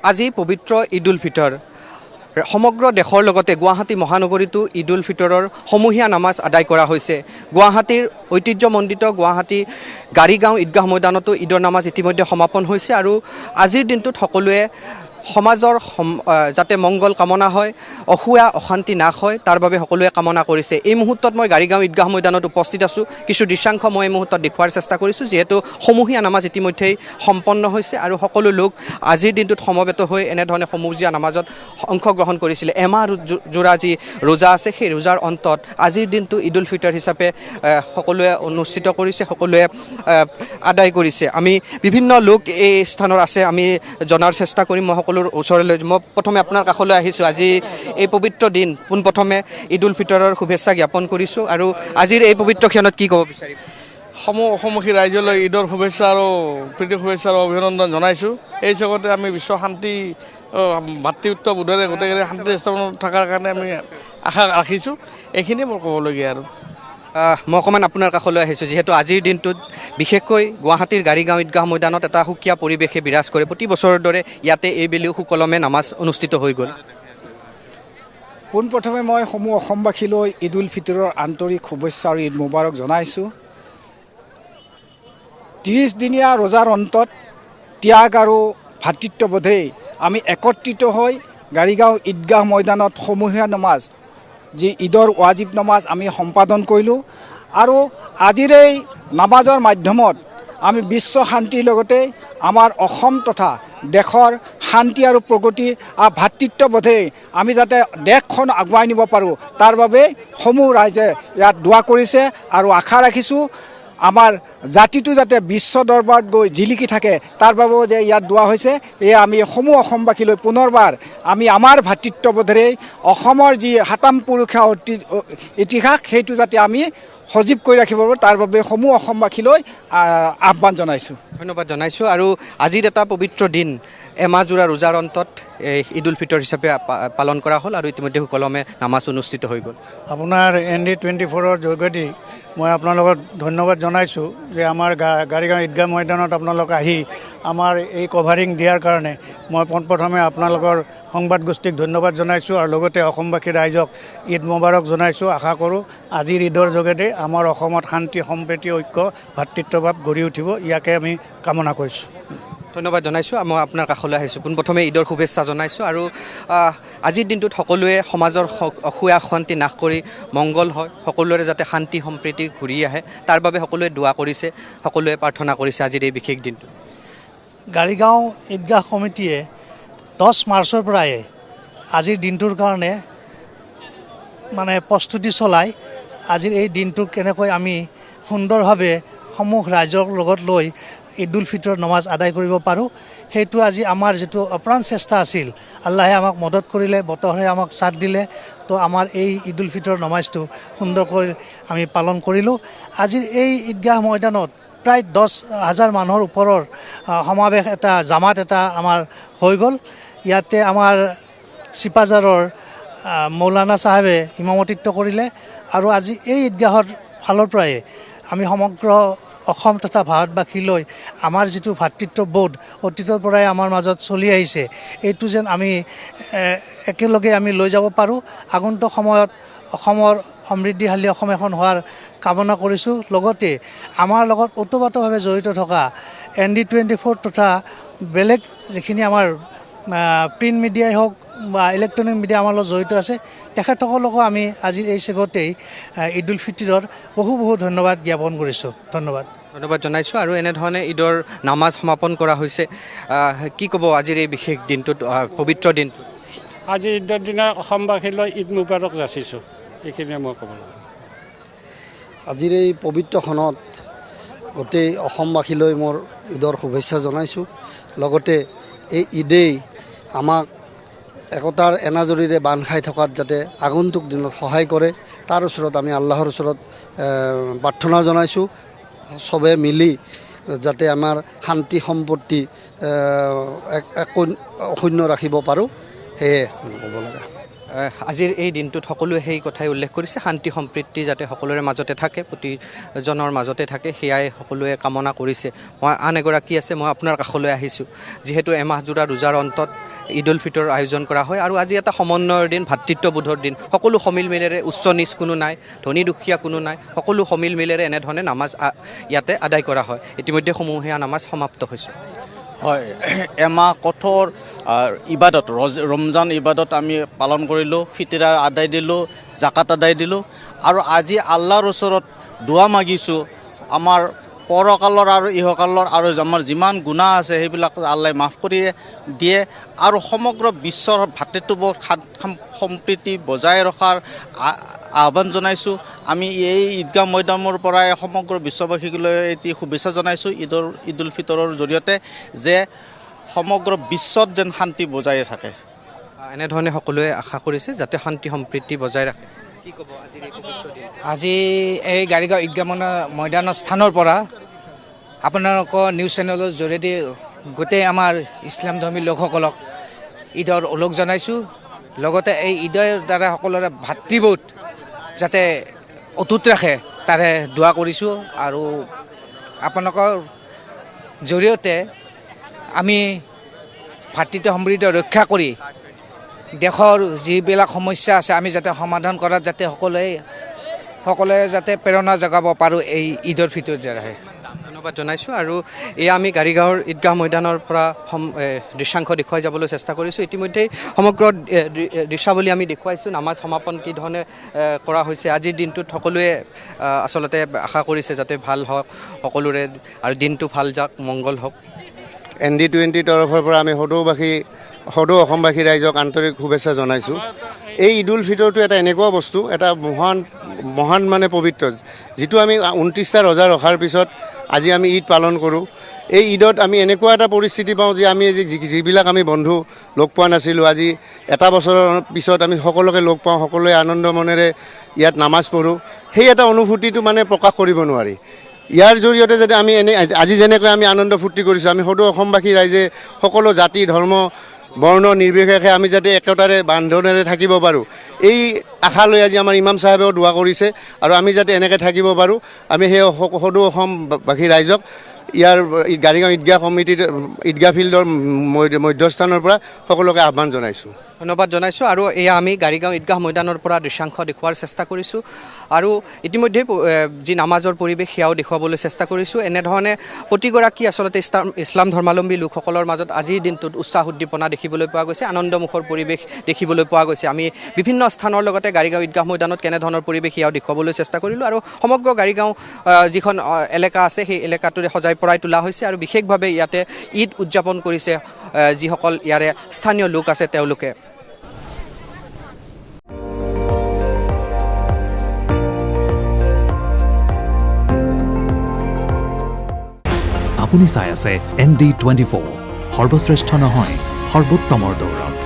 আজি পবিত্ৰ ঈদ উল ফিতৰ সমগ্ৰ দেশৰ লগতে গুৱাহাটী মহানগৰীতো ঈদ উল ফিতৰৰ সমূহীয়া নামাজ আদায় কৰা হৈছে। গুৱাহাটীৰ ঐতিহ্যমণ্ডিত গুৱাহাটী গাড়ীগাঁও ঈদগাহ ময়দানতো ঈদৰ নামাজ ইতিমধ্যে সমাপন হৈছে আৰু আজিৰ দিনটোত সকলোৱে সমাজৰ যাতে মংগল কামনা হয়, অসূয়া অশান্তি নাশ হয় তাৰ বাবে সকলোৱে কামনা কৰিছে। এই মুহূৰ্তত মই গাড়ীগাঁও ঈদগাহ ময়দানত উপস্থিত আছোঁ। কিছু দৃশ্যাংশ মই এই মুহূৰ্তত দেখুওৱাৰ চেষ্টা কৰিছোঁ, যিহেতু সমূহীয়া নামাজ ইতিমধ্যেই সম্পন্ন হৈছে আৰু সকলো লোক আজিৰ দিনটোত সমবেত হৈ এনেধৰণে সমূহীয়া নামাজত অংশগ্ৰহণ কৰিছিলে। এমাহ জোৰা যি ৰোজা আছে সেই ৰোজাৰ অন্তত আজিৰ দিনটো ঈদ উল ফিতৰ হিচাপে সকলোৱে অনুষ্ঠিত কৰিছে, সকলোৱে আদায় কৰিছে। আমি বিভিন্ন লোক এই স্থানত আছে, আমি জনাৰ চেষ্টা কৰিম। মই সকলোৰ ওচৰলৈ মই প্ৰথমে আপোনাৰ কাষলৈ আহিছোঁ। আজি এই পবিত্ৰ দিন পোনপ্ৰথমে ঈদ উল ফিতৰৰ শুভেচ্ছা জ্ঞাপন কৰিছোঁ আৰু আজিৰ এই পবিত্ৰ ক্ষণত কি ক'ব বিচাৰিম? অসমবাসী ৰাইজলৈ ঈদৰ শুভেচ্ছা আৰু প্ৰীতি শুভেচ্ছা আৰু অভিনন্দন জনাইছোঁ। এই জগতে আমি বিশ্ব শান্তি ভাতৃত্ব বোধেৰে গোটেইকেইটা শান্তি স্থাপনত থকাৰ কাৰণে আমি আশা ৰাখিছোঁ। এইখিনিয়ে মোৰ ক'বলগীয়া আৰু মই অকণমান আপোনাৰ কাষলৈ আহিছোঁ, যিহেতু আজিৰ দিনটোত বিশেষকৈ গুৱাহাটীৰ গাড়ীগাঁও ঈদগাহ ময়দানত এটা সুকীয়া পৰিৱেশে বিৰাজ কৰে। প্ৰতি বছৰৰ দৰে ইয়াতে এইবেলিও সুকলমে নামাজ অনুষ্ঠিত হৈ গ'ল। পোনপ্ৰথমে মই সমূহ অসমবাসীলৈ ঈদ উল ফিতৰৰ আন্তৰিক শুভেচ্ছা আৰু ঈদ মুবাৰক জনাইছোঁ। 30 দিনীয়া ৰোজাৰ অন্তত ত্যাগ আৰু ভাতৃত্ববোধেৰে আমি একত্ৰিত হৈ গাড়ীগাঁও ঈদগাহ ময়দানত সমূহীয়া নামাজ যি ঈদৰ ৱাজিব নামাজ আমি সম্পাদন কৰিলোঁ আৰু আজিৰ এই নামাজৰ মাধ্যমত আমি বিশ্ব শান্তিৰ লগতে আমাৰ অসম তথা দেশৰ শান্তি আৰু প্ৰগতি আৰু ভাতৃত্ববোধেৰে আমি যাতে দেশখন আগুৱাই নিব পাৰোঁ তাৰ বাবে সমূহ ৰাইজে ইয়াত দোৱা কৰিছে আৰু আশা ৰাখিছোঁ আমাৰ জাতিটো যাতে বিশ্ব দৰবাৰত গৈ জিলিকি থাকে তাৰ বাবেও যে ইয়াত দোৱা হৈছে। এয়া আমি সমূহ অসমবাসীলৈ পুনৰবাৰ আমি আমাৰ ভাতৃত্ববোধেৰে অসমৰ যি সাতাম পুৰুষীয়া ইতিহাস সেইটো যাতে আমি সজীৱ কৰি ৰাখিব পাৰোঁ তাৰ বাবে সমূহ অসমবাসীলৈ আহ্বান জনাইছোঁ। ধন্যবাদ জনাইছোঁ। আৰু আজিৰ এটা পবিত্ৰ দিন, এমাহ জোৰা ৰোজাৰ অন্তত ঈদ উল ফিতৰ হিচাপে পালন কৰা হ'ল আৰু ইতিমধ্যে সুকলমে নামাজ অনুষ্ঠিত হৈ গ'ল। আপোনাৰ ND24ৰ যোগেদি মই আপোনালোকক ধন্যবাদ জনাইছোঁ যে আমাৰ গাড়ীগাঁও ঈদগাহ ময়দানত আপোনালোক আহি আমাৰ এই কভাৰিং দিয়াৰ কাৰণে মই পোনপ্ৰথমে আপোনালোকৰ সংবাদ গোষ্ঠীক ধন্যবাদ জনাইছোঁ আৰু লগতে অসমবাসী ৰাইজক ঈদ মুবাৰক জনাইছোঁ। আশা কৰোঁ আজিৰ ঈদৰ যোগেদি আমাৰ অসমত শান্তি সম্প্ৰীতি ঐক্য ভাতৃত্বভাৱ গঢ়ি উঠিব, ইয়াকে আমি কামনা কৰিছোঁ। ধন্যবাদ জনাইছোঁ। মই আপোনাৰ কাষলৈ আহিছোঁ। পোনপ্ৰথমে ঈদৰ শুভেচ্ছা জনাইছোঁ আৰু আজিৰ দিনটোত সকলোৱে সমাজৰ অসূয়া অশান্তি নাশ কৰি মংগল হয়, সকলোৰে যাতে শান্তি সম্প্ৰীতি ঘূৰি আহে তাৰ বাবে সকলোৱে দোৱা কৰিছে, সকলোৱে প্ৰাৰ্থনা কৰিছে আজিৰ এই বিশেষ দিনটো। গাড়ীগাঁও ঈদগাহ কমিটিয়ে 10 মাৰ্চৰ পৰাই আজিৰ দিনটোৰ কাৰণে মানে প্ৰস্তুতি চলাই আজিৰ এই দিনটো কেনেকৈ আমি সুন্দৰভাৱে সমূহ ৰাইজৰ লগত লৈ ঈদ উল ফিতৰ নমাজ আদায় কৰিব পাৰোঁ, সেইটো আজি আমাৰ যিটো অপ্ৰাণ চেষ্টা আছিল, আল্লাহে আমাক মদত কৰিলে, বতৰে আমাক সাথ দিলে, তো আমাৰ এই ঈদ উল ফিতৰ নমাজটো সুন্দৰকৈ আমি পালন কৰিলোঁ। আজিৰ এই ঈদগাহ ময়দানত প্ৰায় 10,000 মানুহৰ ওপৰৰ সমাৱেশ এটা জামাত এটা আমাৰ হৈ গ'ল। ইয়াতে আমাৰ চিপাঝাৰৰ মৌলানা চাহেবে ইমামতিত্ব কৰিলে আৰু আজি এই ঈদগাহৰ ফালৰ পৰাই আমি সমগ্ৰ অসম তথা ভাৰতবাসীলৈ আমাৰ যিটো ভাতৃত্ববোধ অতীতৰ পৰাই আমাৰ মাজত চলি আহিছে, এইটো যেন আমি একেলগে আমি লৈ যাব পাৰোঁ। আগন্তুক সময়ত অসমৰ সমৃদ্ধিশালী অসম এখন হোৱাৰ কামনা কৰিছোঁ। লগতে আমাৰ লগত ওতঃপ্ৰোতভাৱে জড়িত থকা ND24 তথা বেলেগ যিখিনি আমাৰ প্ৰিণ্ট মিডিয়াই হওক বা ইলেক্ট্ৰনিক মিডিয়া আমাৰ লগত জড়িত আছে, তেখেতসকলকো আমি আজি এই চেগতেই ঈদ উল ফিতৰৰ বহু ধন্যবাদ জ্ঞাপন কৰিছোঁ। ধন্যবাদ জনাইছোঁ। আৰু এনেধৰণে ঈদৰ নামাজ সমাপন কৰা হৈছে। কি ক'ব আজিৰ এই বিশেষ দিনটোত, পবিত্ৰ দিনটোত? আজি ঈদৰ দিনা অসমবাসীলৈ ঈদ মুবাৰক যাচিছোঁ, এইখিনিয়ে মই ক'ব লাগিব। আজিৰ এই পবিত্ৰখনত গোটেই অসমবাসীলৈ মোৰ ঈদৰ শুভেচ্ছা জনাইছোঁ। লগতে এই ঈদেই আমাক একতাৰ এনাজৰীৰে বান্ধ খাই থকাত যাতে আগন্তুক দিনত সহায় কৰে তাৰ ওচৰত আমি আল্লাহৰ ওচৰত প্ৰাৰ্থনা জনাইছোঁ। চবে মিলি যাতে আমাৰ শান্তি সম্পত্তি অক্ষুণ্ণ ৰাখিব পাৰোঁ, সেয়ে ক'ব লগা। আজিৰ এই দিনটোত সকলোৱে সেই কথাই উল্লেখ কৰিছে, শান্তি সম্প্ৰীতি যাতে সকলোৰে মাজতে থাকে, প্ৰতিজনৰ মাজতে থাকে, সেয়াই সকলোৱে কামনা কৰিছে। মই আন এগৰাকী আছে, মই আপোনাৰ কাষলৈ আহিছোঁ। যিহেতু এমাহজোৰা ৰোজাৰ অন্তত ঈদ উল ফিতৰৰ আয়োজন কৰা হয় আৰু আজি এটা সমন্বয়ৰ দিন, ভাতৃত্ববোধৰ দিন। সকলো সমিল মিলেৰে, উচ্চ নীচ কোনো নাই, ধনী দুখীয়া কোনো নাই, সকলো সমিল মিলেৰে এনেধৰণে নামাজ ইয়াতে আদায় কৰা হয়। ইতিমধ্যে সমূহীয়া নামাজ সমাপ্ত হৈছে। হয়, এমাহ কঠোৰ ইবাদত, ৰমজান ইবাদত আমি পালন কৰিলোঁ, ফিতৰা আদায় দিলোঁ, জাকাত আদায় দিলোঁ আৰু আজি আল্লাহৰ ওচৰত দোৱা মাগিছোঁ আমাৰ পৰকালৰ আৰু ইহকালৰ আৰু আমাৰ যিমান গুনাহ আছে সেইবিলাক আল্লাই মাফ কৰি দিয়ে আৰু সমগ্ৰ বিশ্বৰ ভাতৃত্ববোধ সম্প্ৰীতি বজাই ৰখাৰ আহ্বান জনাইছোঁ। আমি এই ঈদগাহ মৈদামৰ পৰাই সমগ্ৰ বিশ্ববাসীলৈ এটি শুভেচ্ছা জনাইছোঁ ঈদ উল ফিতৰৰ জৰিয়তে, যে সমগ্ৰ বিশ্বত যেন শান্তি বজাই থাকে। এনেধৰণে সকলোৱে আশা কৰিছে যাতে শান্তি সম্প্ৰীতি বজাই ৰাখে। কি ক'ব আজিৰ এই পবিত্ৰ দিন? আজি এই গাড়ীগাঁও ঈদগাহ মৈদানৰ স্থানৰ পৰা আপোনালোকৰ নিউজ চেনেলৰ জৰিয়তে গোটেই আমাৰ ইছলাম ধৰ্মী লোকসকলক ঈদৰ ওলগ জনাইছোঁ। লগতে এই ঈদৰ দ্বাৰা সকলোৰে ভাতৃবোধ যাতে অটুট ৰাখে তাৰে দোৱা কৰিছোঁ আৰু আপোনালোকৰ জৰিয়তে আমি ভাতৃত্ব সমৃদ্ধি ৰক্ষা কৰি দেশৰ যিবিলাক সমস্যা আছে আমি যাতে সমাধান কৰাত যাতে সকলোৱে যাতে প্ৰেৰণা জগাব পাৰোঁ এই ঈদৰ ফিতৰৰ দ্বাৰাই। ধন্যবাদ জনাইছোঁ। আৰু এয়া আমি গাড়ীগাঁৱৰ ঈদগাহ মৈদানৰ পৰা দৃশ্যাংশ দেখুৱাই যাবলৈ চেষ্টা কৰিছোঁ। ইতিমধ্যেই সমগ্ৰ দৃশ্যাৱলী আমি দেখুৱাইছোঁ, নামাজ সমাপন কি ধৰণে কৰা হৈছে। আজিৰ দিনটোত সকলোৱে আচলতে আশা কৰিছে যাতে ভাল হওক সকলোৰে আৰু দিনটো ভাল যাওক, মংগল হওক। ND20 তৰফৰ পৰা আমি সদৌ অসমবাসী ৰাইজক আন্তৰিক শুভেচ্ছা জনাইছোঁ। এই ঈদ উল ফিতৰটো এটা এনেকুৱা বস্তু, এটা মহান মানে পবিত্ৰ, যিটো আমি 29টা ৰোজা ৰখাৰ পিছত আজি আমি ঈদ পালন কৰোঁ। এই ঈদত আমি এনেকুৱা এটা পৰিস্থিতি পাওঁ যে আমি যিবিলাক আমি বন্ধু লগ পোৱা নাছিলোঁ, আজি এটা বছৰৰ পিছত আমি সকলোকে লগ পাওঁ, সকলোৱে আনন্দ মনেৰে ইয়াত নামাজ পঢ়োঁ। সেই এটা অনুভূতিটো মানে প্ৰকাশ কৰিব নোৱাৰি। ইয়াৰ জৰিয়তে যাতে আমি আজি যেনেকৈ আমি আনন্দ ফূৰ্তি কৰিছোঁ, আমি সদৌ অসমবাসী ৰাইজে সকলো জাতি ধৰ্ম বৰ্ণ নিৰ্বিশেষে আমি যাতে একতাৰে বান্ধোনেৰে থাকিব পাৰোঁ, এই আশা লৈ আজি আমাৰ ইমাম চাহেবেও দোৱা কৰিছে আৰু আমি যাতে এনেকৈ থাকিব পাৰোঁ, আমি সেই সদৌ অসমবাসী ৰাইজক ইয়াৰ গাড়ীগাঁও ঈদগাহ কমিটিৰ ঈদগাহ ফিল্ডৰ মধ্যস্থানৰ পৰা সকলোকে আহ্বান জনাইছোঁ। ধন্যবাদ জনাইছোঁ। আৰু এয়া আমি গাড়ীগাঁও ঈদগাহ মৈদানৰ পৰা দৃশ্যাংশ দেখুওৱাৰ চেষ্টা কৰিছোঁ আৰু ইতিমধ্যেই যি নামাজৰ পৰিৱেশ সেয়াও দেখুৱাবলৈ চেষ্টা কৰিছোঁ। এনেধৰণে প্ৰতিগৰাকী আচলতে ইছলাম ধৰ্মাৱলম্বী লোকসকলৰ মাজত আজিৰ দিনটোত উৎসাহ উদ্দীপনা দেখিবলৈ পোৱা গৈছে, আনন্দমুখৰ পৰিৱেশ দেখিবলৈ পোৱা গৈছে। আমি বিভিন্ন স্থানৰ লগতে গাড়ীগাঁও ঈদগাহ মৈদানত কেনেধৰণৰ পৰিৱেশ সেয়াও দেখুৱাবলৈ চেষ্টা কৰিলোঁ আৰু সমগ্ৰ গাড়ীগাঁও যিখন এলেকা আছে সেই এলেকাটোৰে সজাই পৰাই তোলা হৈছে আৰু বিশেষভাৱে ইয়াতে ঈদ উদযাপন কৰিছে যিসকল ইয়াৰে স্থানীয় লোক আছে তেওঁলোকে। আপুনি চাই আছে ND24, সৰ্বশ্ৰেষ্ঠ নহয় সৰ্বোত্তমৰ দৌৰত।